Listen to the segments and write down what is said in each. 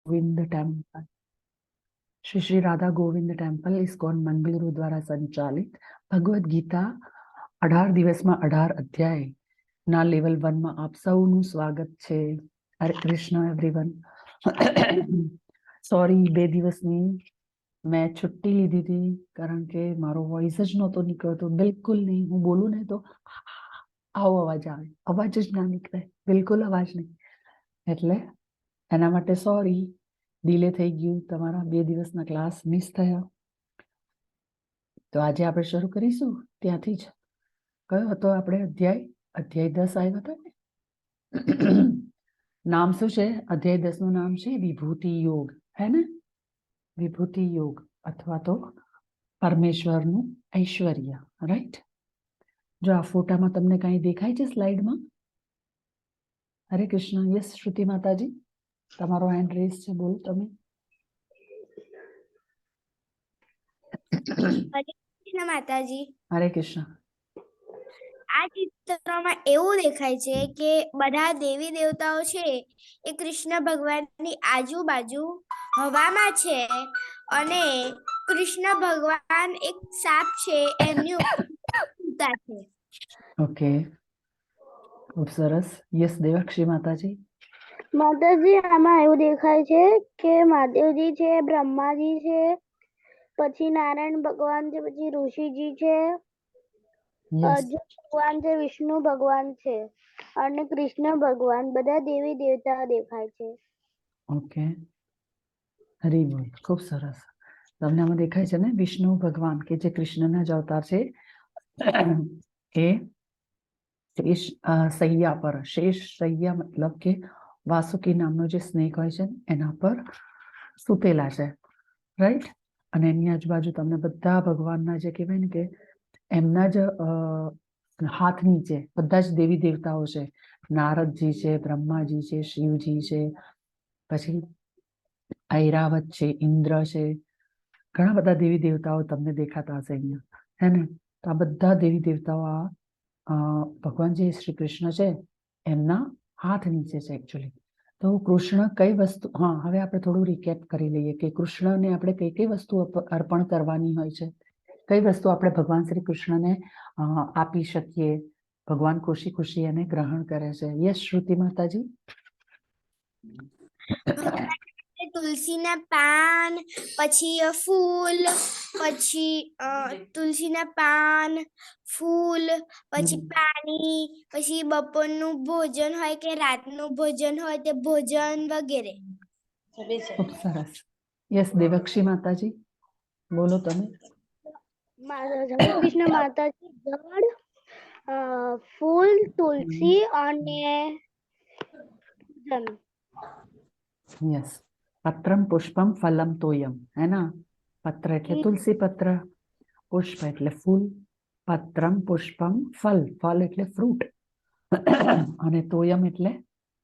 Govind temple, Shri Shri Radha Govind temple ISKCON Mangaluru द्वारा संचालित भगवद गीता 18 દિવસમાં 18 અધ્યાય ના લેવલ 1 માં આપ સૌનું સ્વાગત છે. હરે કૃષ્ણ એવરીવન. સોરી, 2 દિવસની મેં છુટ્ટી લીધી હતી કારણ કે મારો વોઇસ જ નહોતો નીકળતો, બિલકુલ નહીં. હું બોલું ને તો આવો અવાજ આવે, અવાજ જ ના નીકળે, બિલકુલ અવાજ નહીં. એટલે એના માટે સોરી, ડિલે થઈ ગયું, તમારા 2 દિવસના ક્લાસ મિસ થયા. તો આજે આપણે શરૂ કરીશું ત્યાંથી જ. કયો હતો આપણે અધ્યાય? અધ્યાય 10 આવ્યા હતા ને. નામ શું છે? અધ્યાય 10 નું નામ છે વિભૂતિ યોગ, હે ને? વિભૂતિ યોગ અથવા તો પરમેશ્વરનું ઐશ્વર્ય, રાઈટ? જો આ ફોટામાં તમને કાંઈ દેખાય છે સ્લાઇડમાં? હરે કૃષ્ણ. યસ શ્રુતિ માતાજી, તમારો હેન્ડ રેઝ છે, બોલો તમે. હરે કૃષ્ણ માતાજી. હરે કૃષ્ણ. આ ચિત્રમાં એવું દેખાય છે કે બધા દેવી દેવતાઓ છે એ કૃષ્ણ ભગવાનની આજુબાજુ હવામાં છે અને કૃષ્ણ ભગવાન એક સાપ છે એમની ઉપર છે. ઓકે, ખૂબ સરસ. યસ દેવાક્ષી માતાજી. માતાજી, આમાં એવું દેખાય છે કે મહાદેવજી છે, બ્રહ્માજી છે, પછી નારાયણ ભગવાન છે, પછી ઋષિજી છે, યસ, અર્જુન ભગવાન છે, વિષ્ણુ ભગવાન છે અને કૃષ્ણ ભગવાન, બધા દેવી દેવતા દેખાય છે. ઓકે, હરી બોલ. ખૂબ સરસ. તમને આમાં દેખાય છે ને વિષ્ણુ ભગવાન કે જે કૃષ્ણના જ અવતાર છે એ શેષ સૈયા પર, શેષ સૈયા મતલબ કે વાસુકી નામનો જે સ્નેક હોય છે એના પર સૂતેલા છે, રાઈટ? અને એની આજુબાજુ તમને બધા ભગવાનના જે કહેવાય ને કે એમના જ હાથ નીચે બધા જ દેવી દેવતાઓ છે. નારદજી છે, બ્રહ્માજી છે, શિવજી છે, પછી ઐરાવત છે, ઇન્દ્ર છે, ઘણા બધા દેવી દેવતાઓ તમને દેખાતા હશે અહીંયા, હે ને? તો આ બધા દેવી દેવતાઓ આ ભગવાન જે શ્રી કૃષ્ણ છે એમના હાથ નીચે છે એકચ્યુઅલી. તો કૃષ્ણ કઈ વસ્તુ, હા, હવે આપણે થોડું રિકેપ કરી લઈએ કે કૃષ્ણને આપણે કઈ કઈ વસ્તુ અર્પણ કરવાની હોય છે, કઈ વસ્તુ આપણે ભગવાન શ્રી કૃષ્ણને આપી શકીએ. ભગવાન ખુશી ખુશી એને ગ્રહણ કરે છે. યસ શ્રુતિ માતાજી. તુલસીના પાન, પછી ફૂલ, પછી તુલસીના પાન, ફૂલ, પછી પાણી, પછી બપોરનું ભોજન હોય કે રાતનું ભોજન હોય તે ભોજન વગેરે. ખૂબ સરસ. યસ દેવક્ષી માતાજી, બોલો તમે. હરે કૃષ્ણ માતાજી, જળ, ફૂલ, તુલસી અને પૂજન. યસ. પત્રમ પુષ્પમ ફલમ તોયમ, હે ના? પત્ર એટલે તુલસી પત્ર, પુષ્પ એટલે ફૂલ, પત્રમ પુષ્પમ ફલ, ફલ એટલે ફ્રૂટ, અને તોયમ એટલે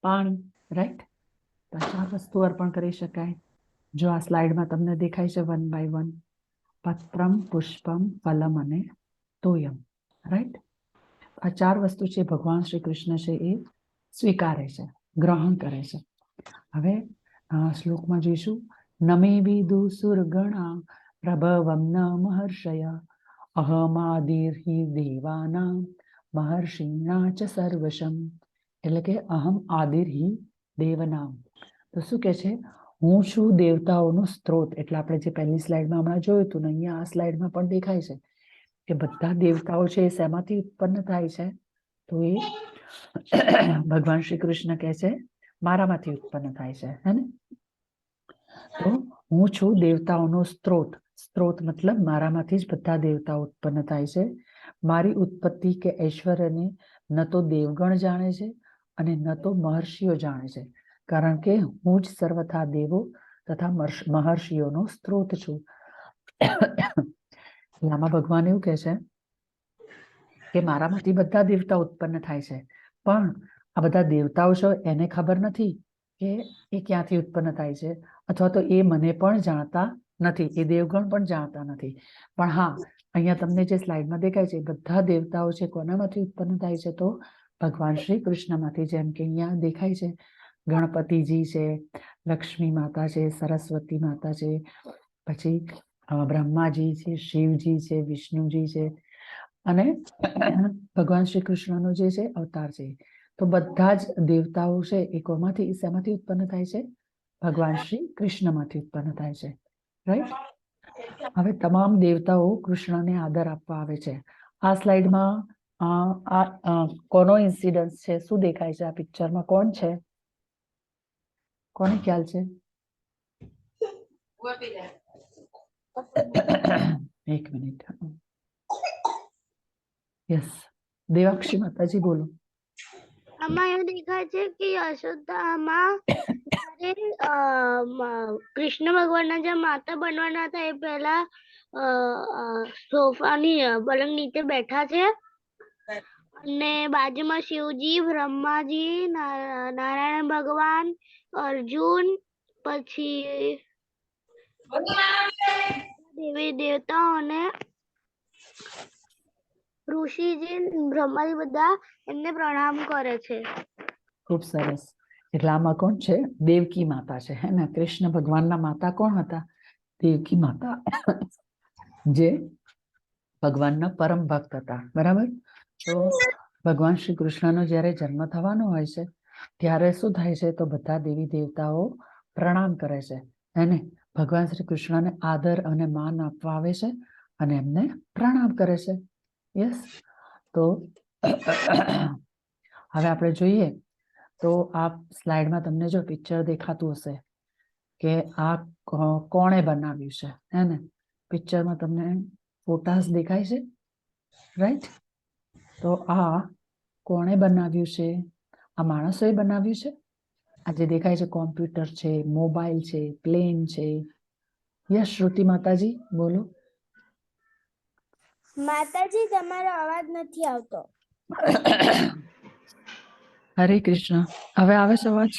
પાણી, રાઈટ? તો 4 વસ્તુ અર્પણ કરી શકાય. જો આ સ્લાઇડમાં તમને દેખાય છે 1 by 1, પત્રમ પુષ્પમ ફલમ અને તોયમ, રાઈટ? આ 4 વસ્તુ છે ભગવાન શ્રી કૃષ્ણ છે એ સ્વીકારે છે, ગ્રહણ કરે છે. હવે શ્લોકમાં જોઈશું. નમે વિદુ સુરગણા પ્રભવમ ન મહર્ષય અહમાદિર્હિ દેવાનામ મહર્ષિના ચ સર્વશમ. એટલે કે અહમ આદિર્હિ દેવનામ. તો શું કે છે? હું છું દેવતાઓનો સ્ત્રોત. એટલે આપણે જે પહેલી સ્લાઇડમાં હમણાં જોયું હતું ને અહીંયા આ સ્લાઇડમાં પણ દેખાય છે કે બધા દેવતાઓ છે એ શેમાંથી ઉત્પન્ન થાય છે? તો એ ભગવાન શ્રી કૃષ્ણ કહે છે મારામાંથી ઉત્પન્ન થાય છે, હે ને? તો હું છું દેવતાઓનો સ્ત્રોત. સ્ત્રોત મતલબ મારામાંથી જ બધા દેવતાઓ ઉત્પન્ન થાય છે. મારી ઉત્પત્તિ કે ઐશ્વર્યને ન તો દેવગણ જાણે છે અને ન તો મહર્ષિઓ જાણે છે, કારણ કે હું જ સર્વથા દેવો તથા મહર્ષિઓનો સ્ત્રોત છું. આમાં ભગવાન એવું કહે છે કે મારામાંથી બધા દેવતા ઉત્પન્ન થાય છે, પણ આ બધા દેવતાઓ છે એને ખબર નથી કે એ ક્યાંથી ઉત્પન્ન થાય છે, અથવા તો એ મને પણ જાણતા નથી, એ દેવગણ પણ જાણતા નથી. પણ હા, અહીંયા તમને જે સ્લાઇડમાં દેખાય છે બધા દેવતાઓ છે કોનામાંથી ઉત્પન્ન થાય છે? તો ભગવાન શ્રી કૃષ્ણમાંથી. જેમ કે અહીંયા દેખાય છે ગણપતિજી છે, લક્ષ્મી માતા છે, સરસ્વતી માતા છે, પછી બ્રહ્માજી છે, શિવજી છે, વિષ્ણુજી છે, અને ભગવાન શ્રી કૃષ્ણનો જે છે અવતાર છે. તો બધા જ દેવતાઓ છે એ કોમાંથી શેમાંથી ઉત્પન્ન થાય છે? ભગવાન શ્રી કૃષ્ણમાંથી ઉત્પન્ન થાય છે. રાઈટ? હવે તમામ દેવતાઓ કૃષ્ણને આદર આપવા આવે છે. આ સ્લાઇડમાં કોનો ઇન્સિડન્સ છે? શું દેખાય છે આ પિક્ચરમાં? કોણ છે? કોને ખ્યાલ છે? એક મિનિટ. યસ, દેવાક્ષી માતાજી બોલો. આમાં એવું દેખાય છે કે યશોદામાં કૃષ્ણ ભગવાનના જે માતા બનવાના હતા એ પહેલા સોફાની પલંગ નીચે બેઠા છે અને બાજુમાં શિવજી, બ્રહ્માજી, નારાયણ ભગવાન, અર્જુન, પછી દેવી દેવતાઓ અને ઋષિજી, બ્રહ્માજી બધા એમને પ્રણામ કરે છે. ખૂબ સરસ. એટલે આમાં કોણ છે? દેવકી માતા છે, હે ને? કૃષ્ણ ભગવાનના માતા કોણ હતા? દેવકી માતા, જે ભગવાનના પરમ ભક્ત હતા. બરાબર? તો ભગવાન શ્રી કૃષ્ણનો જ્યારે જન્મ થવાનો હોય છે ત્યારે શું થાય છે? તો બધા દેવી દેવતાઓ પ્રણામ કરે છે, એને ભગવાન શ્રી કૃષ્ણને આદર અને માન આપવા આવે છે અને એમને પ્રણામ કરે છે. યસ. તો હવે આપણે જોઈએ તો આ સ્લાઇડમાં તમને જો પિક્ચર દેખાતું હશે કે આ કોણે બનાવ્યું છે, હે ને? પિક્ચરમાં તમને ફોટાસ દેખાય છે, રાઈટ? તો આ કોણે બનાવ્યું છે? આ માણસોએ બનાવ્યું છે. આ જે દેખાય છે કોમ્પ્યુટર છે, મોબાઈલ છે, પ્લેન છે. યસ, શ્રુતિ માતાજી બોલો. માતાજી, તમારો અવાજ નથી આવતો. હરે કૃષ્ણ. હવે આવે છે અવાજ?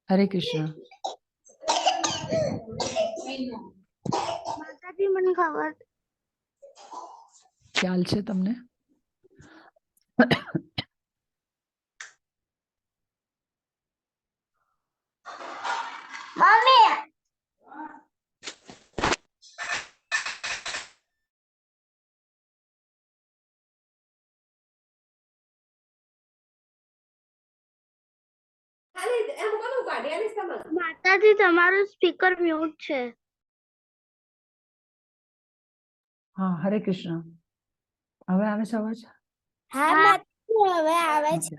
હરે કૃષ્ણ. માતાજી, મને ખબર ખ્યાલ છે તમને? માતાજી, તમારું સ્પીકર મ્યુટ છે. હા, હરે કૃષ્ણ. હવે આવે છે અવાજ? હા માતાજી, હવે આવે છે.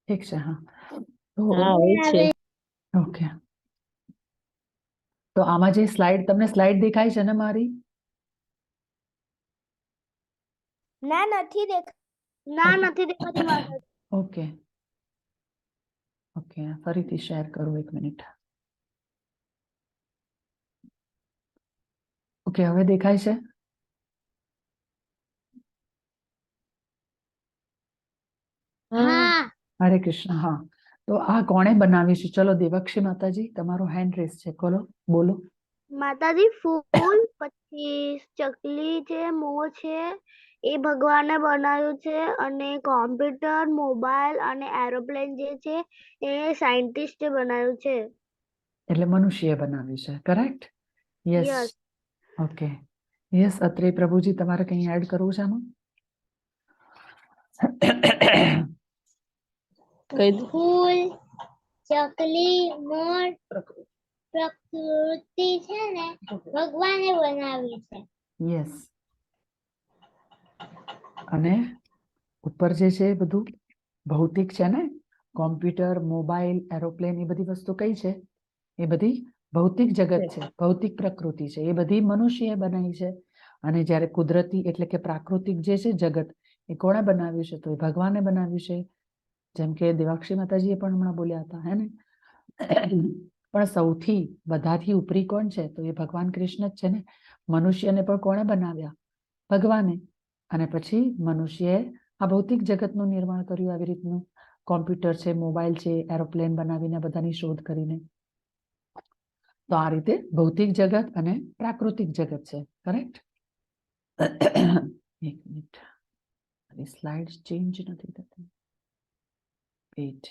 ઠીક છે. હા, તો ઓકે. તો આમાં જે સ્લાઇડ, તમને સ્લાઇડ દેખાય છે ને મારી? ના, નથી દેખાતી માતાજી. ઓકે ઓકે, ફરીથી શેર કરું. એક મિનિટ. ઓકે, હવે દેખાય છે? હા. હરે કૃષ્ણ. હા, તો આ કોણે બનાવ્યું છે? ચલો દેવાક્ષી માતાજી, તમારો હેન્ડ રેસ છે, બોલો. માતાજી, ફૂલ, પછી ચકલી છે, મોર છે, એ ભગવાને બનાવ્યું છે અને કોમ્પ્યુટર, મોબાઈલ અને એરોપ્લેન જે છે એ સાયન્ટિસ્ટે બનાવ્યું છે. એટલે મનુષ્યએ બનાવ્યું છે, correct? Yes. Yes. Okay. Yes, અત્રે પ્રભુજી, તમારે કંઈ એડ કરવું છે આમાં? ફૂલ, ચકલી, મોર, પ્રકૃતિ છે ને ભગવાને બનાવી છે. યસ. અને ઉપર જે છે એ બધું ભૌતિક છે ને, કોમ્પ્યુટર, મોબાઈલ, એરોપ્લેન, એ બધી વસ્તુ કઈ છે? એ બધી ભૌતિક જગત છે, ભૌતિક પ્રકૃતિ છે. એ બધી મનુષ્યએ બનાવી છે. અને જ્યારે કુદરતી એટલે કે પ્રાકૃતિક જે છે જગત, એ કોણે બનાવ્યું છે? તો એ ભગવાને બનાવ્યું છે. જેમ કે દેવાક્ષી માતાજીએ પણ હમણાં બોલ્યા હતા, હે ને? પણ સૌથી બધાથી ઉપરી કોણ છે? તો એ ભગવાન કૃષ્ણ જ છે ને. મનુષ્યને પણ કોણે બનાવ્યા? ભગવાને. અને પછી મનુષ્યએ આ ભૌતિક જગતનું નિર્માણ કર્યું આવી રીતનું. કોમ્પ્યુટર છે, મોબાઈલ છે, એરોપ્લેન બનાવીને બધાની શોધ કરીને. તો આ રીતે ભૌતિક જગત અને પ્રાકૃતિક જગત છે, કરેક્ટ? એક મિનિટ, મારી સ્લાઇડ ચેન્જ નથી થતી. વેઇટ.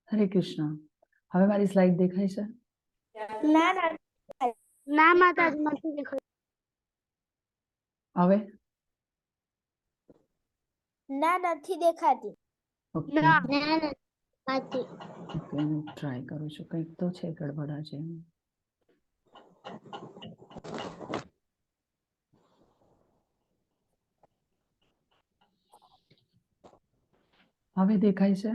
હરે કૃષ્ણ. હવે મારી સ્લાઇડ દેખાય છે? ના ના ના માતાજી નથી દેખાતું. હવે ના નથી દેખાતી. ઓકે, ના નથી. ઓકે, હું ટ્રાય કરું છું. કંઈક તો છે, ગડબડા છે. હવે દેખાય છે?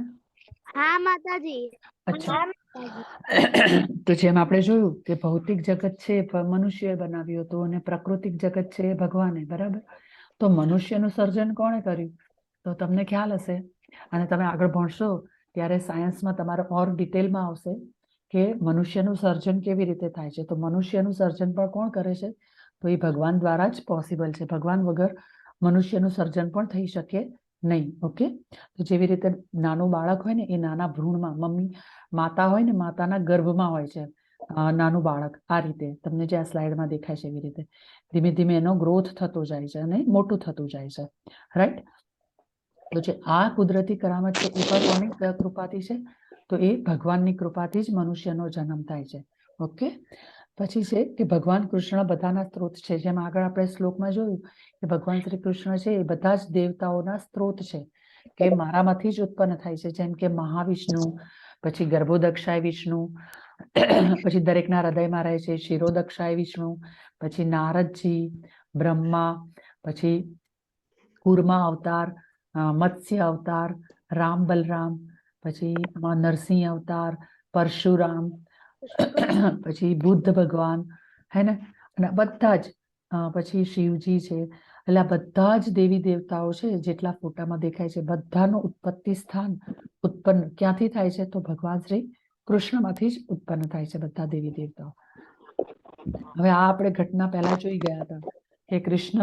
હા માતાજી. અચ્છા. હા માતાજી. તો જેમ આપણે જોયું કે ભૌતિક જગત છે એ મનુષ્યએ બનાવ્યું હતું અને પ્રાકૃતિક જગત છે એ ભગવાને, બરાબર? તો મનુષ્યનું સર્જન કોણે કર્યું? તો તમને ખ્યાલ હશે, અને તમે આગળ ભણશો ત્યારે સાયન્સમાં તમારે ઓર ડિટેલમાં આવશે કે મનુષ્યનું સર્જન કેવી રીતે થાય છે. તો મનુષ્યનું સર્જન પણ કોણ કરે છે? તો એ ભગવાન દ્વારા જ પોસિબલ છે. ભગવાન વગર મનુષ્યનું સર્જન પણ થઈ શકે નહીં. ઓકે, તો જેવી રીતે નાનું બાળક હોય ને એ નાના ભ્રૂણમાં, મમ્મી માતા હોય ને માતાના ગર્ભમાં હોય છે નાનું બાળક. આ રીતે તમને જે આ સ્લાઇડમાં દેખાય છે એવી રીતે ધીમે ધીમે એનો ગ્રોથ થતો જાય છે અને મોટું થતું જાય છે. રાઈટ? તો જે આ કુદરતી કરામત છે એ પણ કોની કૃપાથી છે? તો એ ભગવાનની કૃપાથી જ મનુષ્યનો જન્મ થાય છે. ઓકે, પછી છે કે ભગવાન કૃષ્ણ બધાના સ્ત્રોત છે. જેમ આગળ આપણે શ્લોકમાં જોયું કે ભગવાન શ્રી કૃષ્ણ છે એ બધા જ દેવતાઓના સ્ત્રોત છે, કે મારામાંથી જ ઉત્પન્ન થાય છે. જેમ કે મહાવિષ્ણુ, પછી ગર્ભોદક્ષાય વિષ્ણુ, પછી દરેકના હૃદયમાં રહે છે શિરોદક્ષાય વિષ્ણુ, પછી નારદજી, બ્રહ્મા, પછી કુર્મા અવતાર, મત્સ્ય અવતાર, રામ બલરામ, પછી નરસિંહ અવતાર, પરશુરામ, પછી બુદ્ધ ભગવાન, હે ને? અને બધા જ પછી શિવજી છે. એટલે આ બધા જ દેવી દેવતાઓ છે જેટલા ફોટામાં દેખાય છે, બધાનું ઉત્પત્તિ સ્થાન ઉત્પન્ન ક્યાંથી થાય છે? તો ભગવાન શ્રી કૃષ્ણમાંથી જ ઉત્પન્ન થાય છે બધા દેવી દેવતાઓ. હવે આ આપણે ઘટના પહેલા જોઈ ગયા હતા કે કૃષ્ણ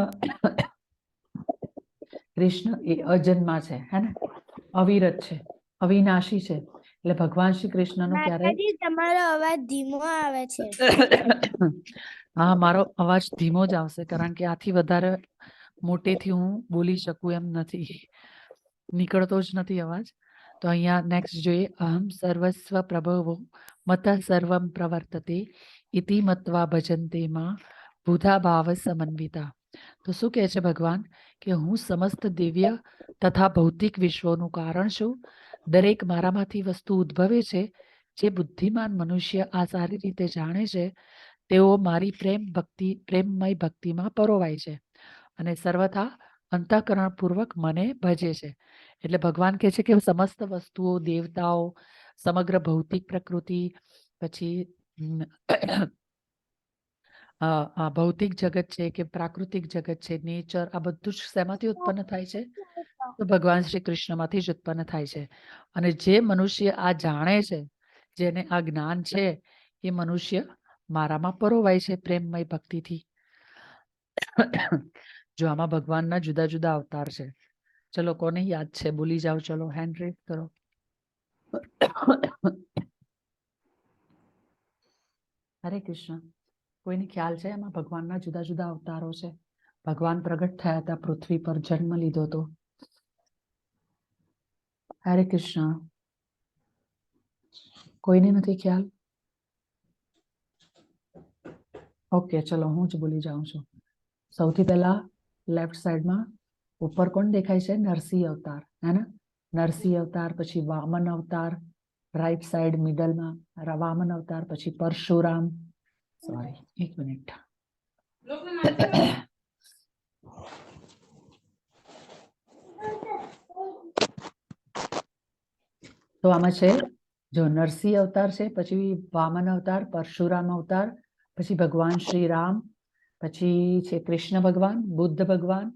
એ અજન્મા છે, હે ને? અવિરત છે, અવિનાશી છે. એટલે ભગવાન શ્રી કૃષ્ણનો ક્યારે માતાજી તમારો અવાજ ધીમો આવે છે. હા, મારો અવાજ ધીમો જ આવશે કારણ કે આથી વધારે મોટેથી હું બોલી શકું એમ નથી, નીકળતો જ નથી અવાજ. તો અહીંયા નેક્સ્ટ જોઈએ, અહમ સર્વસ્વ પ્રભવો મત સર્વમ પ્રવર્તતે ઇતિ મત્વા ભજન્તે માં બુધા ભાવ સમન્વિતા. તો શું કહે છે ભગવાન? કે હું સમસ્ત દિવ્ય તથા ભૌતિક વિશ્વનું કારણ છું. દરેક મારામાંથી વસ્તુ ઉદ્ભવે છે. જે બુદ્ધિમાન મનુષ્ય આ સારી રીતે જાણે છે તેઓ મારી પ્રેમમય ભક્તિમાં પરોવાય છે અને સર્વથા અંતઃકરણપૂર્વક મને ભજે છે. એટલે ભગવાન કહે છે કે સમસ્ત વસ્તુઓ, દેવતાઓ, સમગ્ર ભૌતિક પ્રકૃતિ, પછી ભૌતિક જગત છે કે પ્રાકૃતિક જગત છે, નેચર, આ બધું જ શેમાંથી ઉત્પન્ન થાય છે? તો ભગવાન શ્રી કૃષ્ણમાંથી જ ઉત્પન્ન થાય છે. અને જે મનુષ્ય આ જાણે છે, જેને આ જ્ઞાન છે, એ મનુષ્ય મારામાં પરોવાય છે પ્રેમમય ભક્તિથી. જો આમાં ભગવાનના જુદા જુદા અવતાર છે. ચલો, કોને યાદ છે? બોલી જાઓ, ચલો હેન્ડ રેઝ કરો. હરે કૃષ્ણ. કોઈને ખ્યાલ છે એમાં ભગવાનના જુદા જુદા અવતારો છે? ભગવાન પ્રગટ થયા હતા, પૃથ્વી પર જન્મ લીધો હતો. હરે કૃષ્ણ. કોઈને નથી ખ્યાલ? ઓકે, ચલો હું જ બોલી જાઉં છું. સૌથી પહેલા લેફ્ટ સાઈડમાં ઉપર કોણ દેખાય છે? નરસિંહ અવતાર, હે ને? નરસિંહ અવતાર, પછી વામન અવતાર, રાઈટ સાઈડ મિડલમાં વામન અવતાર, પછી પરશુરામ. સોરી, એક મિનિટ. તો આમાં છે જો નરસિંહ અવતાર છે, પછી વામન અવતાર, પરશુરામ અવતાર, પછી ભગવાન શ્રી રામ, પછી છે કૃષ્ણ ભગવાન, બુદ્ધ ભગવાન,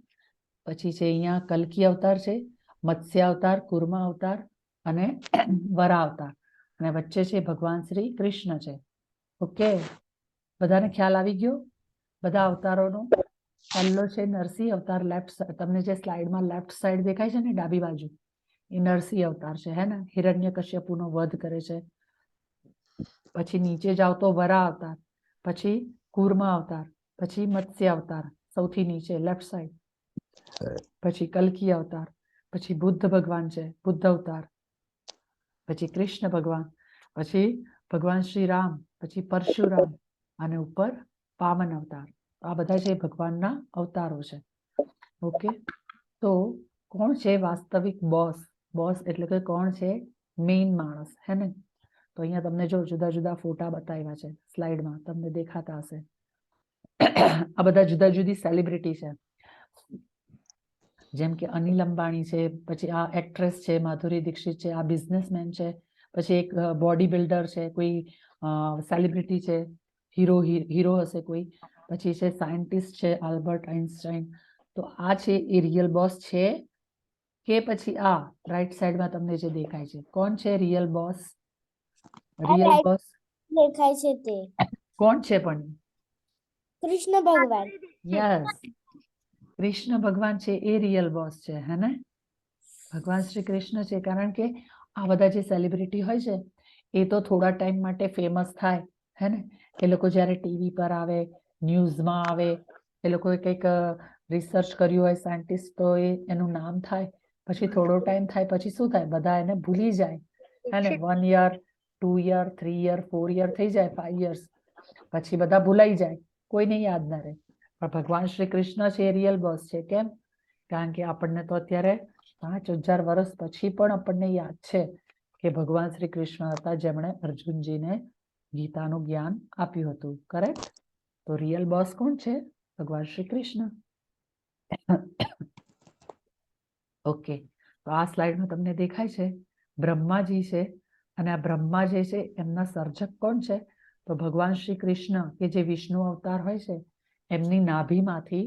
પછી છે અહીંયા કલ્કી અવતાર છે, મત્સ્ય અવતાર, કુર્મા અવતાર અને વરા અવતાર, અને વચ્ચે છે ભગવાન શ્રી કૃષ્ણ છે. ઓકે, બધાને ખ્યાલ આવી ગયો બધા અવતારોનો? પહેલો છે નરસિંહ અવતાર, લેફ્ટ તમને જે સ્લાઇડમાં લેફ્ટ સાઈડ દેખાય છે ને ડાબી બાજુ, એ નરસિંહ અવતાર છે, હે ને, હિરણ્યકશ્યપુનો વધ કરે છે. પછી નીચે જાવ તો વરા અવતાર, પછી કુર્મા અવતાર, પછી મત્સ્ય અવતાર સૌથી નીચે લેફ્ટ સાઈડ, પછી કલ્કી અવતાર, પછી બુદ્ધ ભગવાન છે, બુદ્ધ અવતાર, પછી કૃષ્ણ ભગવાન, પછી ભગવાન શ્રી રામ, પછી પરશુરામ અને ઉપર વામન અવતાર. આ બધા છે ભગવાનના અવતારો છે. ઓકે, તો કોણ છે વાસ્તવિક બોસ? બોસ એટલે કે કોણ છે મેઇન માણસ, હે ને? તો અહીંયા તમને જો જુદા જુદા ફોટા બતાવ્યા છે સ્લાઇડમાં, તમને દેખાતા હશે. આ બધા જુદા જુદી સેલિબ્રિટી છે, જેમ કે અનિલ અંબાણી છે, પછી આ એક્ટ્રેસ છે માધુરી દીક્ષિત છે, આ બિઝનેસમેન છે, પછી એક બોડી બિલ્ડર છે, કોઈ સેલિબ્રિટી છે, હીરો હશે કોઈ, પછી છે સાયન્ટિસ્ટ છે આલ્બર્ટ આઇન્સ્ટાઈન. તો આ છે એ રિયલ બોસ છે કે પછી આ રાઈટ સાઈડમાં તમને જે દેખાય છે, કોણ છે real boss? Real right boss દેખાય છે તે કોણ છે પણ? કૃષ્ણ ભગવાન. યસ, કૃષ્ણ ભગવાન છે એ રિયલ બોસ છે, હે ને? ભગવાન શ્રી કૃષ્ણ છે, કારણ કે આ બધા જે સેલિબ્રિટી હોય છે એ તો થોડા ટાઈમ માટે ફેમસ થાય, હે ને? એ લોકો જ્યારે ટીવી પર આવે, ન્યૂઝમાં આવે, એ લોકોએ કંઈક રિસર્ચ કર્યું હોય સાયન્ટિસ્ટ, તો એનું નામ થાય, પછી થોડો ટાઈમ થાય પછી શું થાય, બધા એને ભૂલી જાય, હે ને? 1 year 2 year 3 year 4 year થઈ જાય, 5 years પછી બધા ભૂલાઈ જાય, કોઈને યાદ ના રહે. પણ ભગવાન શ્રી કૃષ્ણ છે એ રિયલ બોસ છે. કેમ? કારણ કે આપણને તો અત્યારે 5000 વર્ષ પછી પણ આપણને યાદ છે કે ભગવાન શ્રી કૃષ્ણ હતા જેમણે અર્જુનજીને ગીતાનું જ્ઞાન આપ્યું હતું. કરેક્ટ? તો રિયલ બોસ કોણ છે? ભગવાન શ્રી કૃષ્ણ. ઓકે, તો આ સ્લાઇડમાં તમને દેખાય છે બ્રહ્માજી છે, અને આ બ્રહ્મા જે છે એમના સર્જક કોણ છે? તો ભગવાન શ્રી કૃષ્ણ, કે જે વિષ્ણુ અવતાર હોય છે, એમની નાભીમાંથી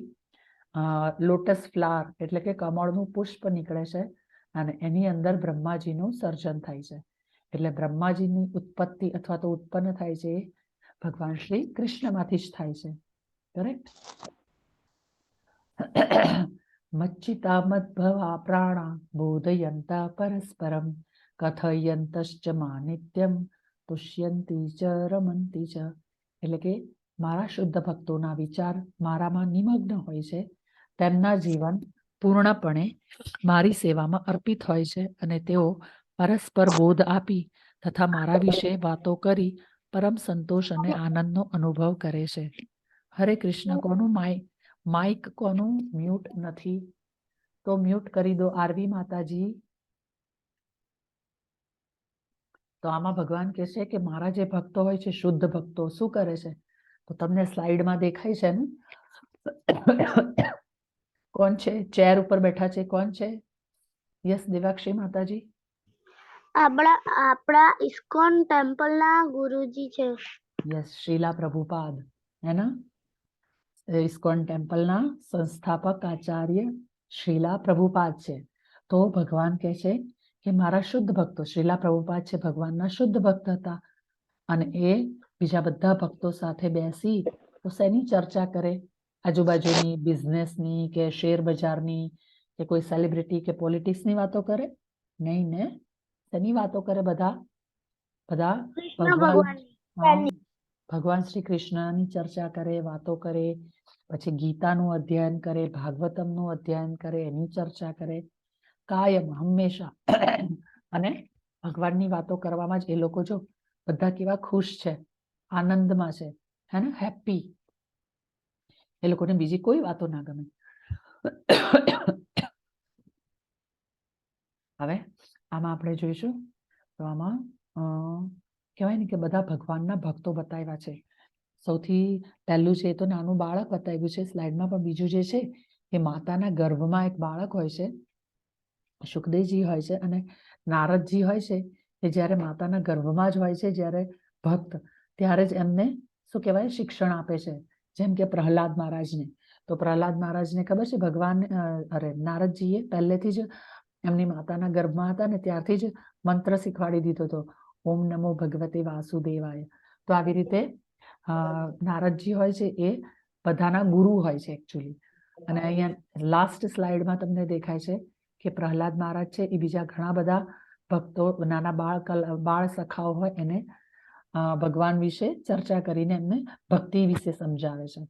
લોટસ ફ્લાવર એટલે કે કમળનું પુષ્પ નીકળે છે, અને એની અંદર બ્રહ્માજીનું સર્જન થાય છે. એટલે બ્રહ્માજીની ઉત્પત્તિ અથવા તો ઉત્પન્ન થાય છે ભગવાન શ્રી કૃષ્ણમાંથી જ થાય છે. કરેક્ટ? મચ્ચિતા મદ્ભવા પ્રાણા બોધયંતા પરસ્પરમ કથયંતશ્ચ માનિત્યમ તુષ્યંતી ચ રમંતી ચ. એટલે કે મારા શુદ્ધ ભક્તોના વિચાર મારામાં નિમગ્ન હોય છે, તેમના જીવન પૂર્ણપણે મારી સેવામાં અર્પિત હોય છે, અને તેઓ પરસ્પર બોધ આપી તથા મારા વિશે વાતો કરી પરમ સંતોષ અને આનંદનો અનુભવ કરે છે. હરે કૃષ્ણ. કોનું માઇક કોનું મ્યુટ નથી? તો મ્યુટ કરી દો આરવી માતાજી. તો આમાં ભગવાન કહે છે કે મારા જે ભક્તો હોય છે, શુદ્ધ ભક્તો, શું કરે છે? તો તમને સ્લાઇડમાં દેખાય છે ને કોણ છે ચેર ઉપર બેઠા છે? કોણ છે? યસ દેવાક્ષી માતાજી. આપણા ઇસ્કોન ટેમ્પલના ગુરુજી છે. યસ, શ્રીલા પ્રભુપાદ, है ना? ઇસ્કોન ટેમ્પલના સંસ્થાપક આચાર્ય શ્રીલા પ્રભુપાદ છે. તો ભગવાન કહે છે કે મારા શુદ્ધ ભક્તો, શ્રીલા પ્રભુપાદ છે ભગવાનના શુદ્ધ ભક્ત હતા, અને એ બીજા બધા ભક્તો સાથે બેસી તો શેની ચર્ચા કરે? આજુબાજુની બિઝનેસની કે શેર બજારની કે કોઈ સેલિબ્રિટી કે પોલિટિક્સની વાતો કરે? નહીં ને. શેની વાતો કરે? બધા ભગવાન શ્રી કૃષ્ણની ચર્ચા કરે, વાતો કરે, પછી ગીતાનું અધ્યયન કરે, ભાગવતમનું અધ્યયન કરે, એની ચર્ચા કરે, કાયમ હંમેશા. અને ભગવાનની વાતો કરવામાં જ એ લોકો જો બધા કેવા ખુશ છે, આનંદમાં છે, હે ને, હેપી. એ લોકોને બીજી કોઈ વાતો ના ગમે. હવે આમાં આપણે જોઈશું તો આમાં કહેવાય ને કે બધા ભગવાનના ભક્તો બતાવ્યા છે. સૌથી પહેલું છે તો નાનું બાળક બતાવ્યું છે સ્લાઇડમાં, પણ બીજું જે છે એ માતાના ગર્ભમાં એક બાળક હોય છે, સુખદેવજી હોય છે, અને નારદજી હોય છે એ જ્યારે માતાના ગર્ભમાં જ હોય છે, જ્યારે ભક્ત, ત્યારે જ એમને શું કહેવાય, શિક્ષણ આપે છે. જેમ કે પ્રહલાદ મહારાજને, તો પ્રહલાદ મહારાજને ખબર છે ભગવાન નારદજીએ પહેલેથી જ એમની માતાના ગર્ભમાં હતા ને ત્યારથી જ મંત્ર શીખવાડી દીધો હતો, ઓમ નમો ભગવતે વાસુદેવાય. તો આવી રીતે નારદજી હોય છે એ બધાના ગુરુ હોય છે એકચ્યુઅલી. અને અહીંયા લાસ્ટ સ્લાઇડમાં તમને દેખાય છે કે પ્રહલાદ મહારાજ છે એ બીજા ઘણા બધા ભક્તો, નાના બાળ સખાઓ હોય એને ભગવાન વિશે ચર્ચા કરીને એમને ભક્તિ વિશે સમજાવે છે.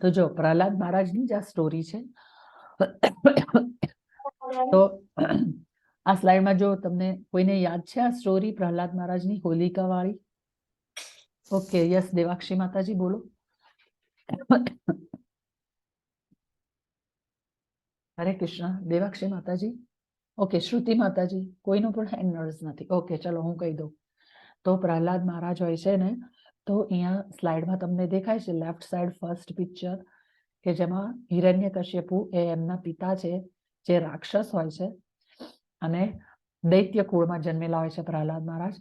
તો જો પ્રહલાદ મહારાજની જ આ સ્ટોરી છે. તો આ સ્લાઇડમાં જો તમને કોઈને યાદ છે આ સ્ટોરી પ્રહલાદ મહારાજની, હોલિકા વાળી? ઓકે, યસ, દેવાક્ષી માતાજી બોલો. હરે કૃષ્ણ. દેવાક્ષી માતાજી. ઓકે, શ્રુતિ માતાજી. કોઈનો પણ હેન્ડ રેઝ નથી. ઓકે, ચલો હું કહી દઉં. તો પ્રહલાદ મહારાજ હોય છે ને, તો અહીંયા સ્લાઇડમાં તમને દેખાય છે લેફ્ટ સાઈડ ફર્સ્ટ પિક્ચર, કે જેમાં હિરણ્યકશ્યપુ એ એમના પિતા છે જે રાક્ષસ હોય છે અને દૈત્ય કુળમાં જન્મેલા હોય છે પ્રહલાદ મહારાજ.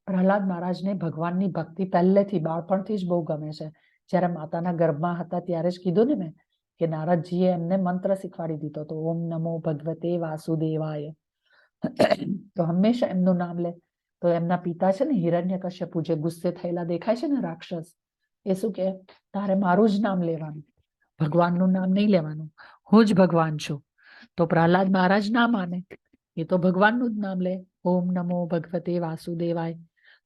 પ્રહલાદ મહારાજને ભગવાનની ભક્તિ પહેલેથી બાળપણથી જ બહુ ગમે છે. જ્યારે માતાના ગર્ભમાં હતા ત્યારે જ કીધું ને મેં કે નારદજીએ એમને મંત્ર શીખવાડી દીધો તો ઓમ નમો ભગવતે વાસુદેવાય. તો હંમેશા એમનું નામ લે. તો એમના પિતા છે ને હિરણ્યકશ્યપુ, જે ગુસ્સે થયેલા દેખાય છે ને રાક્ષસ, એ શું કે તારે મારું જ નામ લેવાનું, ભગવાનનું નામ નહીં લેવાનું, હું જ ભગવાન છું. તો પ્રહલાદ મહારાજ ના માને, એ તો ભગવાનનું જ નામ લે, ઓમ નમો ભગવતે વાસુદેવાય.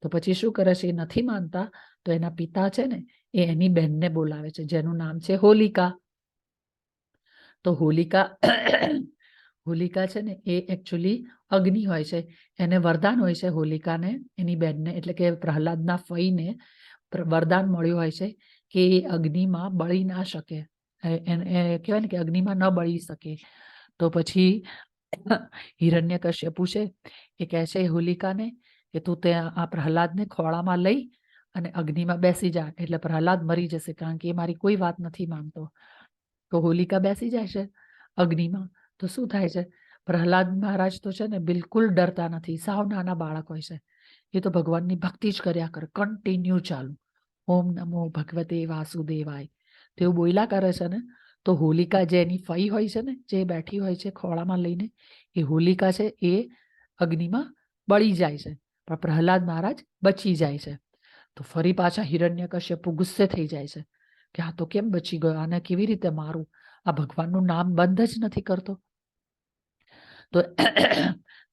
તો પછી શું કરે છે, એ નથી માનતા તો એના પિતા છે ને એ એની બહેનને બોલાવે છે જેનું નામ છે હોલિકા. તો હોલિકા છે ને એ એકચ્યુઅલી અગ્નિ હોય છે. એને વરદાન હોય છે હોલિકાને, એની બહેનને, એટલે કે પ્રહલાદના ફઈને વરદાન મળ્યું હોય છે કે એ અગ્નિમાં બળી ના શકે, કહેવાય ને કે અગ્નિમાં ન બળી શકે. તો પછી હિરણ્યકશ્યપુ છે એ કહે છે હોલિકાને કે તું તે આ પ્રહલાદને ખોળામાં લઈ અને અગ્નિમાં બેસી જા, એટલે પ્રહલાદ મરી જશે, કારણ કે એ મારી કોઈ વાત નથી માનતો. તો હોલિકા બેસી જાય છે અગ્નિમાં. તો શું થાય છે, પ્રહલાદ મહારાજ તો છે ને બિલકુલ ડરતા નથી, સાવ નાના બાળક હોય છે, એ તો ભગવાનની ભક્તિ જ કર્યા કરે, કન્ટિન્યુ ચાલુ, ઓમ નમો ભગવતે વાસુદેવાય તેવું બોલ્યા કરે છે ને. તો હોલિકા જે એની ફઈ હોય છે ને, જે બેઠી હોય છે ખોળામાં લઈને, એ હોલિકા છે એ અગ્નિમાં બળી જાય છે, પણ પ્રહલાદ મહારાજ બચી જાય છે. તો ફરી પાછા હિરણ્યકશ્યપુ ગુસ્સે થઈ જાય છે કે આ તો કેમ બચી ગયો, આને કેવી રીતે મારું, આ ભગવાનનું નામ બંધ જ નથી કરતો. તો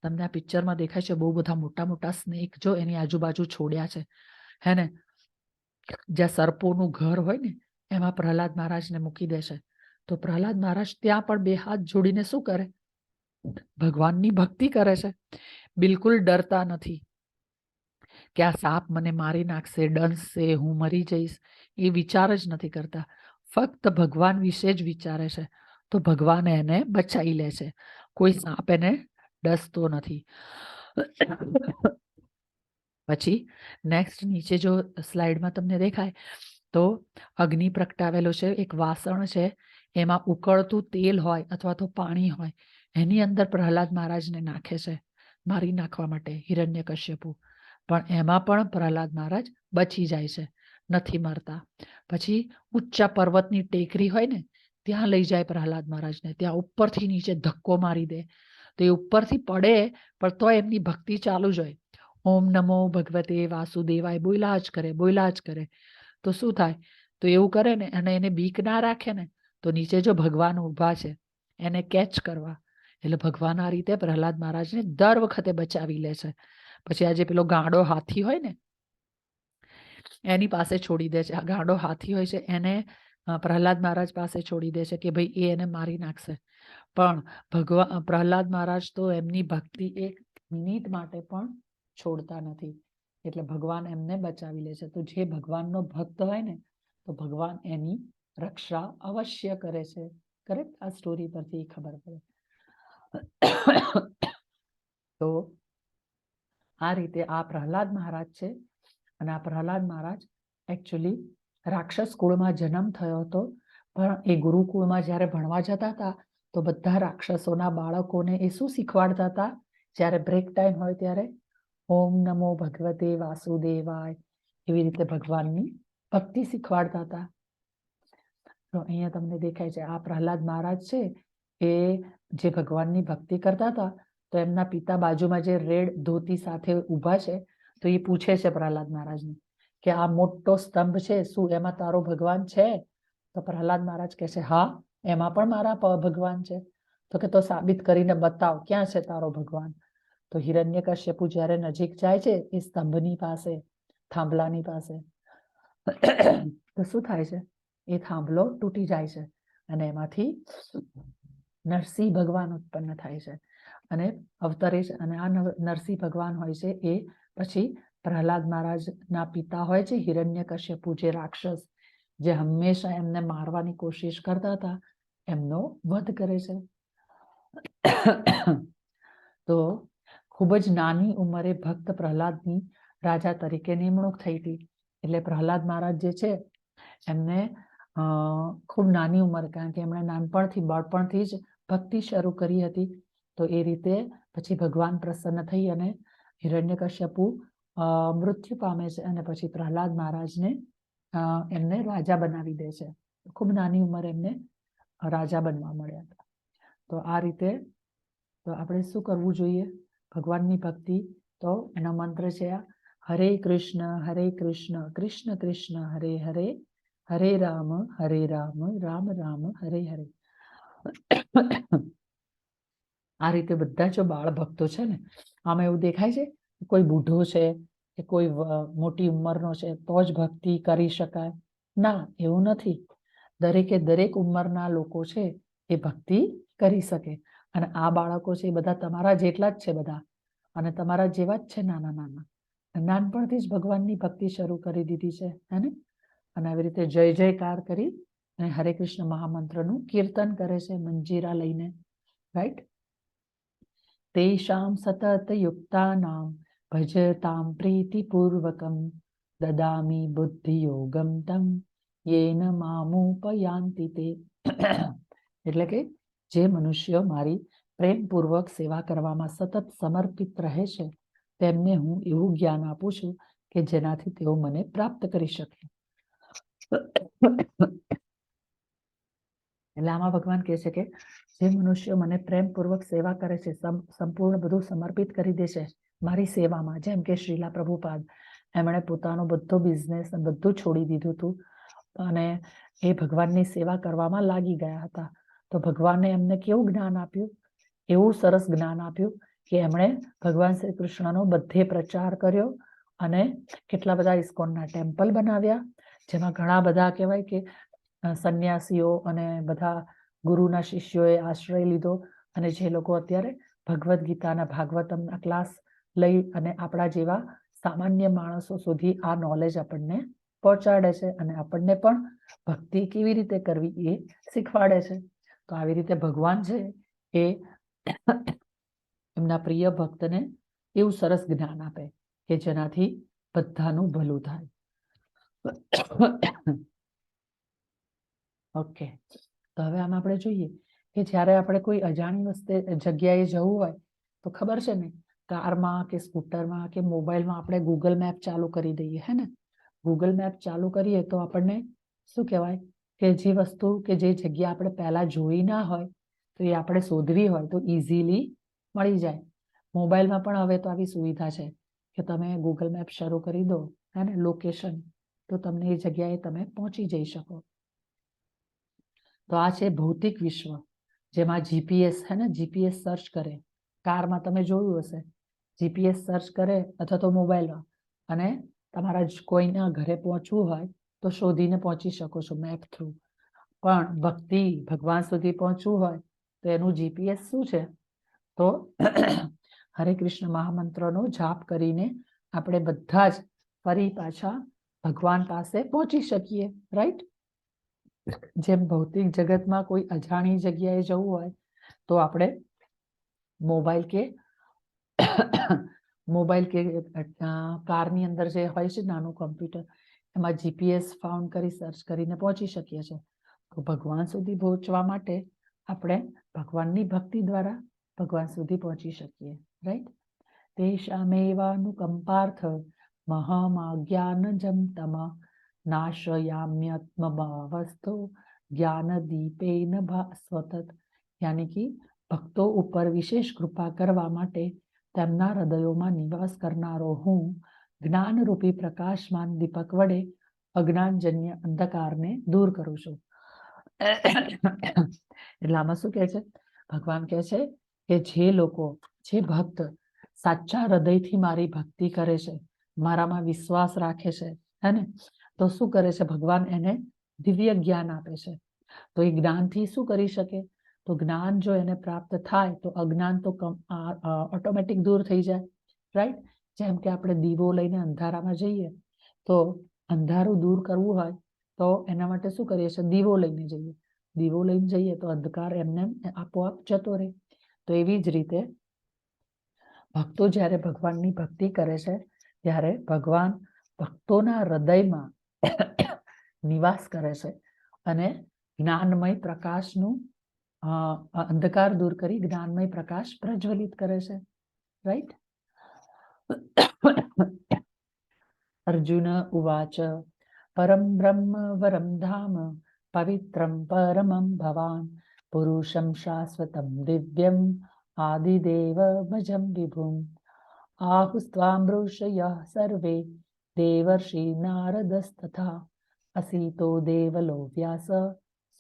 તમને આ પિક્ચરમાં દેખાય છે બહુ બધા મોટા મોટા સ્નેક જો એની આજુબાજુ છોડ્યા છે, હે ને, જ્યાં સર્પોનું ઘર હોય ને એમાં પ્રહલાદ મહારાજને મૂકી દેશે. તો પ્રહલાદ મહારાજ ત્યાં પણ બે હાથ જોડીને શું કરે, ભગવાનની ભક્તિ કરે છે, બિલકુલ ડરતા નથી કે આ સાપ મને મારી નાખશે, ડંસશે, હું મરી જઈશ, એ વિચાર જ નથી કરતા, ફક્ત ભગવાન વિશે જ વિચારે છે. તો ભગવાન એને બચાવી લે છે, કોઈ સાપ એને ડસતો નથી. પછી નેક્સ્ટ નીચે જો સ્લાઇડમાં તમને દેખાય તો અગ્નિ પ્રગટાવેલો છે, એક વાસણ છે, એમાં ઉકળતું તેલ હોય અથવા તો પાણી હોય, એની અંદર પ્રહલાદ મહારાજને નાખે છે મારી નાખવા માટે હિરણ્યકશ્યપુ, પણ એમાં પણ પ્રહલાદ મહારાજ બચી જાય છે, નથી મરતા. પછી ઊંચા પર્વતની ટેકરી હોય ને ત્યાં લઈ જાય પ્રહલાદ મહારાજને, ત્યાં ઉપરથી નીચે ધક્કો મારી દે, તો એ ઉપરથી પડે પણ તો એમની ભક્તિ ચાલુ જ હોય, ઓમ નમો ભગવતે વાસુદેવાય બોલ્યા જ કરે. તો શું થાય, તો એવું કરે ને અને એને બીક ના રાખે ને, તો નીચે જો ભગવાન ઊભા છે એને કેચ કરવા, એટલે ભગવાન આ રીતે પ્રહલાદ મહારાજને દર વખતે બચાવી લે છે. પછી આજે પેલો ગાંડો હાથી હોય ને એની પાસે છોડી દે છે, આ ગાંડો હાથી હોય છે એને પ્રહલાદ મહારાજ પાસે છોડી દે છે કે ભાઈ એ એને મારી નાખશે, પણ પ્રહલાદ મહારાજ તો એમની ભક્તિ એક મિનિટ માટે પણ છોડતા નથી, એટલે ભગવાન એમને બચાવી લે છે. તો જે ભગવાનનો ભક્ત હોય ને તો ભગવાન એની રક્ષા અવશ્ય કરે છે. કરેક્ટ, આ સ્ટોરી પરથી ખબર પડે. તો આ રીતે આ પ્રહલાદ મહારાજ છે, અને આ પ્રહલાદ મહારાજ એકચ્યુઅલી રાક્ષસ કુળમાં જન્મ થયો હતો, પણ એ ગુરુકુળમાં જ્યારે ભણવા જતા હતા તો બધા રાક્ષસોના બાળકોને એ શું શીખવાડતા હતા જ્યારે બ્રેક ટાઈમ હોય ત્યારે ઓમ નમો ભગવતે વાસુદેવાય એવી રીતે ભગવાનની ભક્તિ શીખવાડતા હતા. તો અહીંયા તમને દેખાય છે આ પ્રહલાદ મહારાજ છે એ જે ભગવાનની ભક્તિ કરતા હતા તો એમના પિતા બાજુમાં જે રેડ ધોતી સાથે ઊભા છે તો એ પૂછે છે પ્રહલાદ મહારાજને કે આ મોટો સ્તંભ છે શું એમાં તારો ભગવાન છે? તો પ્રહલાદ મહારાજ કહે છે હા, એમાં પણ મારા ભગવાન છે. તો કે તો સાબિત કરીને બતાવ ક્યાં છે તારો ભગવાન. તો હિરણ્યકશ્યપુ જ્યારે નજીક જાય છે એ સ્તંભની પાસે, થાંભલાની પાસે, તો શું થાય છે? એ થાંભલો તૂટી જાય છે અને એમાંથી નરસિંહ ભગવાન ઉત્પન્ન થાય છે અને અવતરે છે. અને આ નરસિંહ ભગવાન હોય છે એ પછી પ્રહલાદ મહારાજના પિતા હોય છે હિરણ્યકશ્યપુ, જે રાક્ષસ જે હંમેશા એમને મારવાની કોશિશ કરતા હતા, એમનો વધ કરે છે. તો ખૂબ જ નાની ઉંમરે ભક્ત પ્રહલાદની રાજા તરીકે નિમણૂક થઈ હતી. એટલે પ્રહલાદ મહારાજ જે છે એમને ખૂબ નાની ઉંમર, કારણ કે એમણે નાનપણથી બાળપણથી જ ભક્તિ શરૂ કરી હતી. તો એ રીતે પછી ભગવાન પ્રસન્ન થઈ અને હિરણ્યકશ્યપુ મૃત્યુ પામે છે અને પછી પ્રહલાદ મહારાજને એમને રાજા બનાવી દે છે. ખૂબ નાની ઉંમરે એમને રાજા બનવા મળ્યા હતા. તો આ રીતે તો આપણે શું કરવું જોઈએ? ભગવાનની ભક્તિ, તો એનો મંત્ર છે હરે કૃષ્ણ કૃષ્ણ કૃષ્ણ હરે હરે, હરે રામ રામ રામ હરે હરે. આ રીતે બધા જો બાળ ભક્તો છે ને, આમાં એવું દેખાય છે કોઈ બુઢો છે કે કોઈ મોટી ઉંમરનો છે તો જ ભક્તિ કરી શકાય? ના, એવું નથી. દરેકે દરેક ઉંમરના લોકો છે એ ભક્તિ કરી શકે. અને આ બાળકો છે એ બધા તમારા જેટલા જ છે બધા, અને તમારા જેવા જ છે નાના નાના. નાનપણથી જ ભગવાનની ભક્તિ શરૂ કરી દીધી છે, હે ને? અને આવી રીતે જય જયકાર કરી અને હરે કૃષ્ણ મહામંત્રનું કીર્તન કરે છે મંજીરા લઈને, રાઈટ? તેષામ સતત યુક્તાનામ ભજતામ પ્રીતિપૂર્વકમ દદામી બુદ્ધિ યોગમ તમ યેન મામુપયાન્તિ તે. એટલે કે જે મનુષ્યો મારી પ્રેમપૂર્વક સેવા કરવામાં સતત સમર્પિત રહે છે તેમને હું એવું જ્ઞાન આપું છું કે જેનાથી તેઓ મને પ્રાપ્ત કરી શકે. એટલે આમાં ભગવાન કહે છે કે જે મનુષ્યો મને પ્રેમપૂર્વક સેવા કરે છે, સંપૂર્ણ બધું સમર્પિત કરી દે છે મારી સેવામાં, જેમ કે શ્રીલા પ્રભુપાદ, એમણે પોતાનો બધો બિઝનેસ બધું છોડી દીધું હતું અને એ ભગવાનની સેવા કરવામાં લાગી ગયા હતા. તો ભગવાને એમને કેવું જ્ઞાન આપ્યું? એવું સરસ જ્ઞાન આપ્યું કે એમણે ભગવાન શ્રી કૃષ્ણનો બધે પ્રચાર કર્યો અને કેટલા બધા ઇસ્કોનના ટેમ્પલ બનાવ્યા, જેમાં ઘણા બધા કહેવાય કે સંન્યાસીઓ અને બધા ગુરુના શિષ્યોએ આશ્રય લીધો. અને જે લોકો અત્યારે ભગવદ્ ગીતાના ભાગવતમના ક્લાસ લઈ અને આપણા જેવા સામાન્ય માણસો સુધી આ નોલેજ આપણને પહોંચાડે છે અને આપણને પણ ભક્તિ કેવી રીતે કરવી એ શીખવાડે છે. તો આવી રીતે ભગવાન છે એ એમના પ્રિય ભક્તને એવું સરસ જ્ઞાન આપે કે જેનાથી બધાનું ભલું થાય. ઓકે, તો હવે આમાં આપણે જોઈએ કે જ્યારે આપણે કોઈ અજાણી જગ્યાએ જવું હોય તો ખબર છે ને, કારમાં કે સ્કૂટરમાં કે મોબાઈલમાં આપણે ગૂગલ મેપ ચાલુ કરી દઈએ, હે ને? ગૂગલ મેપ ચાલુ કરીએ તો આપણને શું કહેવાય કે જે વસ્તુ કે જે જગ્યા આપણે પહેલા જોઈ ના હોય તો એ આપણે શોધવી હોય તો ઇઝીલી મળી જાય. મોબાઈલમાં પણ હવે તો આવી સુવિધા છે કે તમે ગૂગલ મેપ શરૂ કરી દો, હે ને, લોકેશન, તો તમને એ જગ્યાએ તમે પહોંચી જઈ શકો. તો આ છે ભૌતિક વિશ્વ, જેમાં જીપીએસ, હે ને, જીપીએસ સર્ચ કરે. કારમાં તમે જોયું હશે, જીપીએસ સર્ચ કરે અથવા તો મોબાઈલમાં, અને તમારા કોઈના ઘરે પહોંચવું હોય તો શોધીને પહોંચી શકો છો મેપ થ્રુ. પણ ભક્તિ, ભગવાન સુધી પહોંચવું હોય તો એનું જીપીએસ શું છે? તો હરે કૃષ્ણ મહામંત્રનો જાપ કરીને આપણે બધા જ ફરી પાછા ભગવાન પાસે પહોંચી શકીએ, રાઈટ? જેમ ભૌતિક જગતમાં કોઈ અજાણી જગ્યાએ જવું હોય તો આપણે મોબાઈલ કે કારની અંદર જે હોય છે નાનું કમ્પ્યુટર, એમાં જીપીએસ ફાઉન્ડ કરી સર્ચ કરીને પહોંચી શકીએ છીએ. તો ભગવાન સુધી પહોંચવા માટે આપણે ભગવાનની ભક્તિ દ્વારા ભગવાન સુધી પહોંચી શકીએ. રાઈટ. તેષામેવાનુકંપાર્થ મહામાજ્ઞાનજં તમ નાશયામ્યત્મભાવસ્થો જ્ઞાનદીપેન ભાસ્વતત. યાની કે ભક્તો ઉપર વિશેષ કૃપા કરવા માટે તેમના હૃદયોમાં નિવાસ કરનારો હું જ્ઞાનરૂપી પ્રકાશમાન દીપક વડે અજ્ઞાનજન્ય અંધકારને દૂર કરું છું. એટલે આમાં શું કહે છે? ભગવાન કહે છે કે જે લોકો, જે ભક્ત સાચા હૃદયથી મારી ભક્તિ કરે છે, મારામાં વિશ્વાસ રાખે છે, હે ને, તો શું કરે છે? ભગવાન એને દિવ્ય જ્ઞાન આપે છે. તો એ જ્ઞાનથી શું કરી શકે? તો જ્ઞાન જો એને પ્રાપ્ત થાય તો અજ્ઞાન તો ઓટોમેટિક દૂર થઈ જાય. રાઈટ. જેમ કે આપણે દીવો લઈને અંધારામાં જઈએ તો અંધારું દૂર કરવું હોય તો એના માટે શું કરીએ છીએ? દીવો લઈને જઈએ. દીવો લઈને જઈએ તો અંધકાર એમને આપોઆપ જતો રહે. તો એવી જ રીતે ભક્તો જ્યારે ભગવાનની ભક્તિ કરે છે ત્યારે ભગવાન ભક્તોના હૃદયમાં નિવાસ કરે છે અને જ્ઞાનમય પ્રકાશનું અંધકાર દૂર કરી જ્ઞાનમય પ્રકાશ પ્રજ્વલિત કરે છે. રાઈટ. અર્જુન ઉવાચ પરમ બ્રહ્મ વરમ ધામ પવિત્રમ પરમમ ભવાન પુરુષમ શાશ્વતમ દિવ્યમ આદિદેવ ભજમ વિભુમ આહુસ્ત્વામ ઋષયઃ સર્વે દેવર્ષિ નારદસ્તથા અસીતો દેવલો વ્યાસ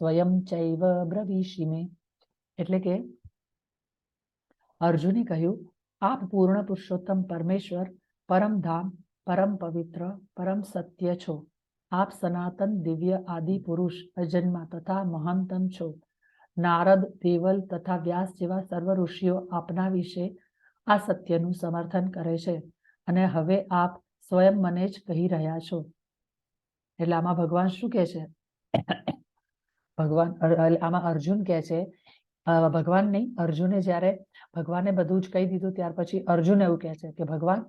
સ્વયં ચૈવ બ્રવીષિમે. એટલે કે અર્જુને કહ્યું, આપ પૂર્ણ પુરુષોત્તમ પરમેશ્વર, પરમ ધામ, પરમ પવિત્ર, પરમ સત્ય છો. આપ સનાતન દિવ્ય આદિ પુરુષ અજન્મા તથા મહાનતમ છો. નારદ, દેવલ તથા વ્યાસ જેવા સર્વ ઋષિઓ આપના વિશે આ સત્યનું સમર્થન કરે છે અને હવે આપ સ્વયં મને જ કહી રહ્યા છો. એટલે આમાં ભગવાન શું કહે છે? ભગવાન આમાં અર્જુન કહે છે, ભગવાન નહીં, અર્જુને જ્યારે ભગવાને બધું જ કહી દીધું ત્યાર પછી અર્જુન એવું કહે છે કે ભગવાન,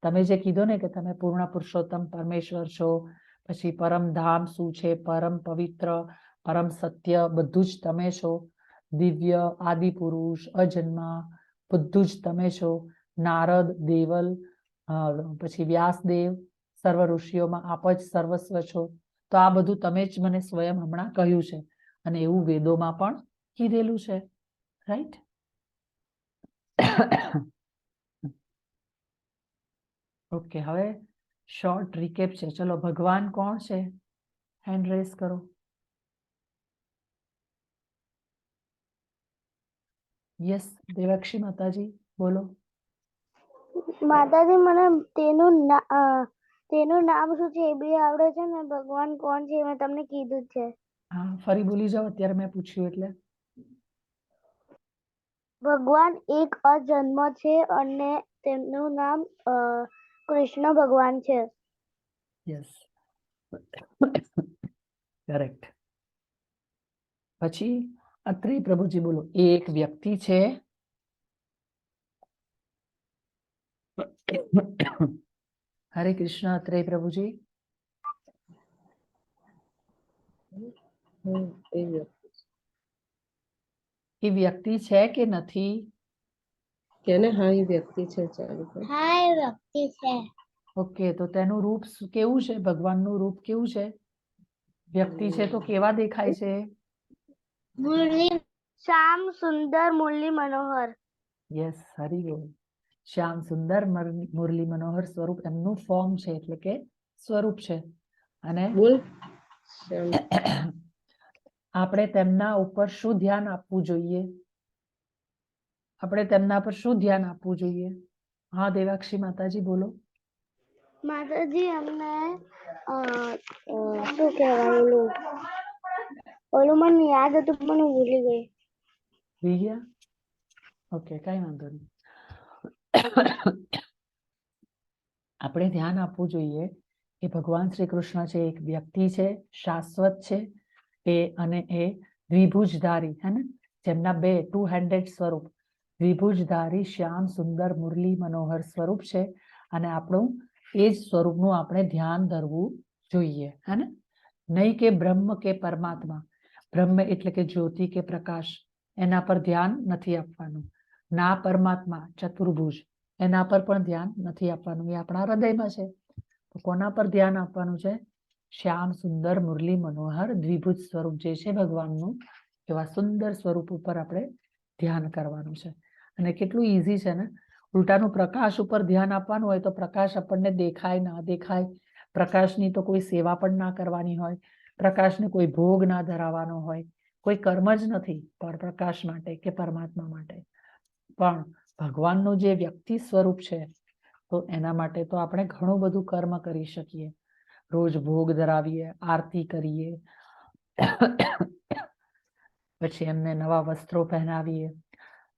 તમે જે કીધું ને કે તમે પૂર્ણ પુરુષોત્તમ પરમેશ્વર છો, પછી પરમ ધામ શું છે, પરમ પવિત્ર, પરમ સત્ય, બધું જ તમે છો. દિવ્ય, આદિ પુરુષ, અજન્મા, બધું જ તમે છો. નારદ, દેવલ, પછી વ્યાસદેવ, સર્વ ઋષિઓમાં આપ જ સર્વસ્વ છો. તો આ બધું તમે જ મને સ્વયં હમણાં કહ્યું છે અને એવું વેદોમાં પણ કીધેલું છે. રાઈટ. ઓકે, હવે શોર્ટ રિકેપ છે. ચલો, ભગવાન કોણ છે? હેન્ડ રેઝ કરો. યસ, દેવાક્ષી માતાજી બોલો. માતાજી, મને તેનું નામ શું છે એ બી આવડે છે ને ભગવાન કોણ છે મેં તમને કીધું જ છે. હા, ફરી બોલી જાઓ. અત્યારે મેં પૂછ્યું એટલે. ભગવાન એક અજન્મ છે અને તેમનું નામ કૃષ્ણ ભગવાન છે. Yes, correct. પછી અત્રેય પ્રભુજી બોલો. એક વ્યક્તિ છે. હરે કૃષ્ણ. અત્રેય પ્રભુજી. એ વ્યક્તિ છે કે નથી? કેને? હા, એ વ્યક્તિ છે. ચાલુ કર. હા, એ વ્યક્તિ છે. ઓકે, તો તેનું રૂપ કેવું છે? ભગવાનનું રૂપ કેવું છે? વ્યક્તિ છે તો કેવા દેખાય છે? શ્યામ સુંદર મુરલી મનોહર. યસ, હરી બોલ. શ્યામ સુંદર મુરલી મનોહર સ્વરૂપ એમનું ફોર્મ છે, એટલે કે સ્વરૂપ છે. અને બોલ. આપણે તેમના ઉપર શું ધ્યાન આપવું જોઈએ? આપણે તેમના પર શું ધ્યાન આપવું જોઈએ? હા, દેવાક્ષી માતાજી બોલો. માતાજી, અમને શું કહેવાય ઓલું મને યાદ હતું પણ હું ભૂલી ગઈ. ભૂલી ગયા? ઓકે, કઈ વાંધો નહીં. આપણે ધ્યાન આપવું જોઈએ કે ભગવાન શ્રી કૃષ્ણ છે, એક વ્યક્તિ છે, શાશ્વત છે, અને એ દ્વિભુજધારી, હે ને, જેમના બે ટુ હેન્ડેડ સ્વરૂપ, દ્વિભુજધારી શ્યામ સુંદર મુરલી મનોહર સ્વરૂપ છે. અને આપણું એ જ સ્વરૂપનું આપણે ધ્યાન ધરવું જોઈએ, હે ને. નહીં કે બ્રહ્મ કે પરમાત્મા. બ્રહ્મ એટલે કે જ્યોતિ કે પ્રકાશ, એના પર ધ્યાન નથી આપવાનું. ના પરમાત્મા ચતુર્ભુજ, એના પર પણ ધ્યાન નથી આપવાનું, એ આપણા હૃદયમાં છે. તો કોના પર ધ્યાન આપવાનું છે? શ્યામ સુંદર મુરલી મનોહર દ્વિભુજ સ્વરૂપ જે છે ભગવાનનું, એવા સુંદર સ્વરૂપ ઉપર આપણે ધ્યાન કરવાનું છે. અને કેટલું ઈઝી છે ને. ઉલટાનું પ્રકાશ ઉપર ધ્યાન આપવાનું હોય તો પ્રકાશ આપણને દેખાય ના દેખાય, પ્રકાશની તો કોઈ સેવા પણ ના કરવાની હોય, પ્રકાશને કોઈ ભોગ ના ધરાવવાનો હોય, કોઈ કર્મ જ નથી પર પ્રકાશ માટે કે પરમાત્મા માટે. પણ ભગવાનનું જે વ્યક્તિ સ્વરૂપ છે તો એના માટે તો આપણે ઘણું બધું કર્મ કરી શકીએ. રોજ ભોગ ધરાવીએ, આરતી કરીએ, પછી એમને નવા વસ્ત્રો પહેરાવીએ,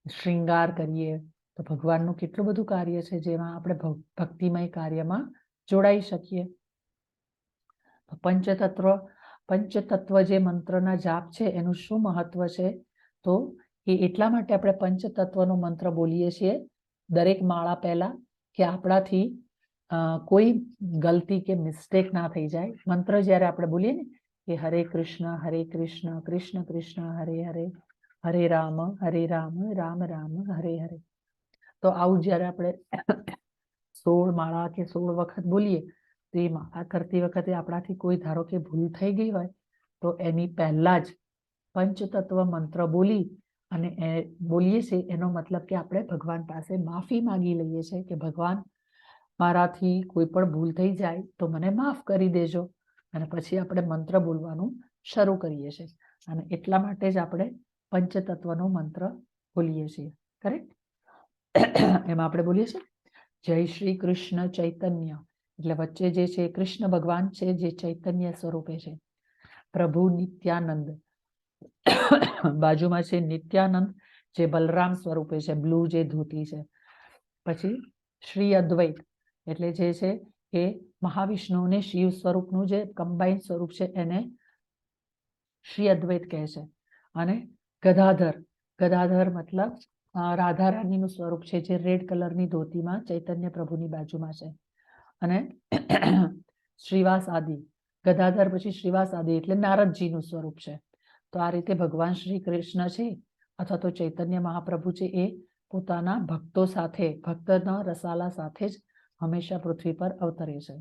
શ્રૃંગાર કરીએ. તો ભગવાનનું કેટલું બધું કાર્ય છે જેમાં આપણે ભક્તિમય કાર્યમાં જોડાઈ શકીએ. પંચતત્વ જે મંત્રના જાપ છે એનું શું મહત્વ છે? તો એ એટલા માટે આપણે પંચતત્વનો મંત્ર બોલીએ છીએ દરેક માળા પહેલા, કે આપણાથી કોઈ ગલતી કે મિસ્ટેક ના થઈ જાય. મંત્ર જ્યારે આપણે બોલીએ ને કે હરે કૃષ્ણ કૃષ્ણ કૃષ્ણ હરે હરે, હરે રામ રામ રામ હરે હરે. તો આવું જ્યારે આપણે 16 માળા કે 16 વખત બોલીએ તો એ માળા કરતી વખતે આપણાથી કોઈ ધારો કે ભૂલ થઈ ગઈ હોય તો એની પહેલા જ પંચતત્વ મંત્ર બોલી અને બોલીએ છીએ, એનો મતલબ કે આપણે ભગવાન પાસે માફી માંગી લઈએ છીએ કે ભગવાન મારાથી કોઈ પણ ભૂલ થઈ જાય તો મને માફ કરી દેજો. અને પછી આપણે મંત્ર બોલવાનું શરૂ કરીએ છીએ. અને એટલા માટે જ આપણે પંચતત્વનો મંત્ર બોલીએ છીએ. કરેક્ટ? એમાં આપણે બોલીએ છીએ જય શ્રી કૃષ્ણ ચૈતન્ય, એટલે વચ્ચે જે છે કૃષ્ણ ભગવાન છે જે ચૈતન્ય સ્વરૂપે છે. પ્રભુ નિત્યાનંદ, બાજુમાં છે નિત્યાનંદ જે બલરામ સ્વરૂપે છે, બ્લુ જે ધોતી છે. પછી શ્રી અદ્વૈત એટલે જે છે એ મહાવિષ્ણુ અને શિવ સ્વરૂપનું જે કમ્બાઇન સ્વરૂપ છે એને શ્રી અદ્વૈત કહે છે. અને ગદાધર, ગદાધર મતલબ રાધા રાણીનું સ્વરૂપ છે જે રેડ કલરની ધોતીમાં ચૈતન્ય પ્રભુની બાજુમાં છે. અને શ્રીવાસ આદિ, ગદાધર પછી શ્રીવાસ આદિ એટલે નારદજીનું સ્વરૂપ છે. તો આ રીતે ભગવાન શ્રી કૃષ્ણ છે અથવા તો ચૈતન્ય મહાપ્રભુ છે એ પોતાના ભક્તો સાથે, ભક્તના રસાલા સાથે જ હંમેશા પૃથ્વી પર અવતરે છે.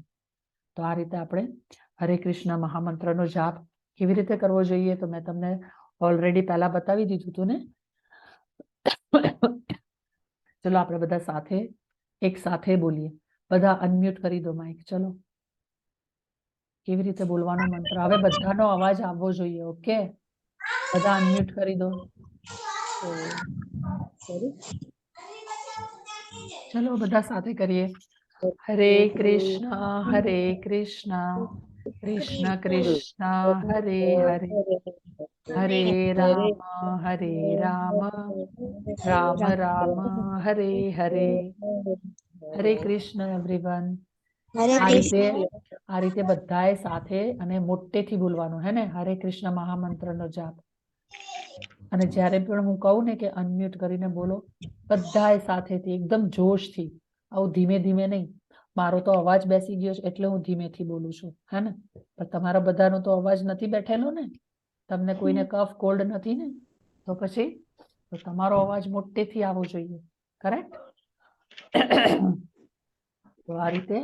તો આ રીતે આપણે હરે કૃષ્ણ મહામંત્રનો જાપ કેવી રીતે કરવો જોઈએ તો મેં તમને ઓલરેડી પહેલા બતાવી દીધું હતું ને. ચલો આપણે બધા સાથે એક સાથે બોલીએ. બધા અનમ્યુટ કરી દો માઇક. ચલો, કેવી રીતે બોલવાનો મંત્ર? હવે બધાનો અવાજ આવવો જોઈએ. ઓકે, બધા અનમ્યુટ કરી દો. ચલો બધા સાથે કરીએ. હરે કૃષ્ણ કૃષ્ણ કૃષ્ણ હરે હરે, હરે રામ રામ રામ હરે હરે. હરે કૃષ્ણ એવરીવન. આ રીતે બધાએ સાથે અને મોટેથી બોલવાનું હે ને, હરે કૃષ્ણ મહામંત્રનો જાપ. અને જ્યારે પણ હું કહું ને કે અનમ્યુટ કરીને બોલો, બધાએ સાથેથી એકદમ જોશથી, આવું ધીમે ધીમે નહીં. મારો તો અવાજ બેસી ગયો છે એટલે હું ધીમેથી બોલું છું, હે ને? પણ તમારા બધાનો તો અવાજ નથી બેઠેલો ને, તમને કોઈને કફ કોલ્ડ નથી ને, તો પછી તો તમારો અવાજ મોટેથી આવવો જોઈએ. કરેક્ટ? તો આ રીતે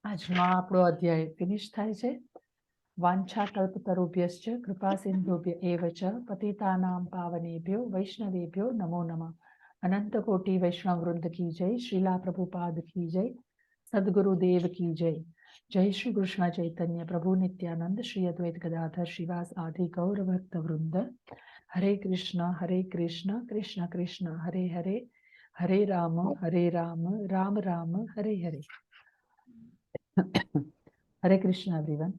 આજનો આપણો અધ્યાય ફિનિશ થાય છે. વાંછા કલ્પતરુભ્યશ્ચ કૃપા સિંધુભ્ય એવ ચ પતિતાનાં પાવનેભ્યો વૈષ્ણવેભ્યો નમો નમઃ. અનંત કોટી વૈષ્ણવ વૃંદ કી જય. શ્રીલા પ્રભુપાદ કી જય. સદગુરુદેવ કી જય. જય શ્રી કૃષ્ણ ચૈતન્ય પ્રભુ નિત્યાનંદ શ્રી અદ્વૈત ગદાધર શ્રીવાસ આદિ ગૌર ભક્ત વૃંદ. હરે કૃષ્ણ કૃષ્ણ કૃષ્ણ હરે હરે, હરે રામ રામ રામ હરે હરે. હરે કૃષ્ણ એવરીવન.